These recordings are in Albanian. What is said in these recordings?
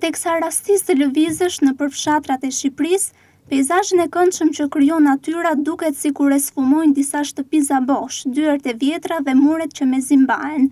teksa rastisë të lëvizësh në përfshatrat e Shqipërisë, peizazhin e këndshëm që krijon natyra duket sikur e sfumojnë disa shtëpi zabosh, dyert e vjetra dhe muret që mezi mbahen.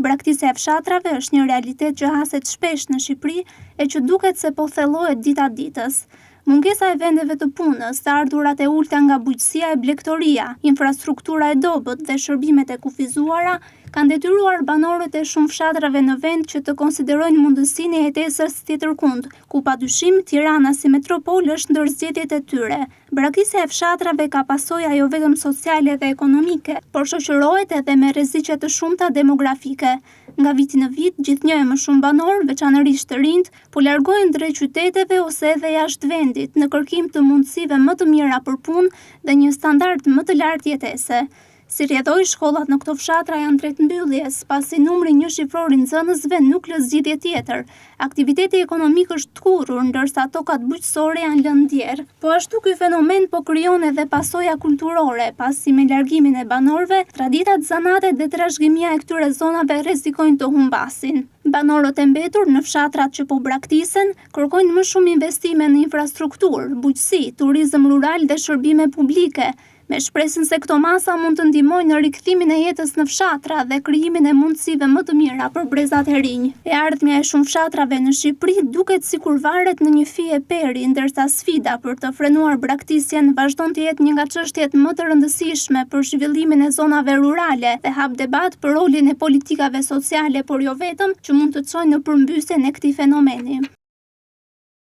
Braktisja e fshatrave është një realitet që haset shpesh në Shqipëri e që duket se po thellohet dita ditës. Mungesa e vendeve të punës, të ardhurat e ulta nga bujqësia e blegtoria, infrastruktura e dobët dhe shërbimet e kufizuara kanë detyruar banorët e shumë fshatrave në vend që të konsiderojnë mundësinë e jetesës tjetërkund, ku padyshim Tirana si metropol është ndër zgjedhjet e tyre. Braktisja e fshatrave ka pasojë jo vetëm sociale dhe ekonomike, por shoqërohet edhe me rreziqe të shumta demografike. Nga viti në vit, gjithnjë e më shumë banorë, veçanërisht të rinjt, po largohen drejt qyteteve ose edhe jashtë vendit në kërkim të mundësive më të mira për punë dhe një standard më të lartë jetese. Si rrjedhoi, shkollat në këto fshatra janë drejt mbylljes, pasi numri një shifror I nxënësve nuk lë zgjidhje tjetër. Aktiviteti ekonomik është tkurrur, ndërsa tokat bujqësore janë lënë ndjerë. Po ashtu ky fenomen po krijon edhe pasoja kulturore, pasi me largimin e banorëve, traditat, zanatet dhe trashëgimia e këtyre zonave rrezikojnë të humbasin. Banorët e mbetur në fshatrat që po braktisen kërkojnë më shumë investime në infrastrukturë, bujqësi, turizëm rural dhe shërbime publike, me shpresën se këto masa mund të ndihmojnë në rikthimin e jetës në fshatra dhe krijimin e mundësive më të mira për brezat e rinj. E ardhmja e shumë fshatrave në Shqipëri duket sikur varet në një fije peri, ndërsa sfida për të frenuar braktisjen vazhdon të jetë një nga çështjet më të rëndësishme për zhvillimin e zonave rurale dhe hap debat për rolin e politikave sociale, por jo vetëm, që mund të çojnë në përmbysjen e këtij fenomeni.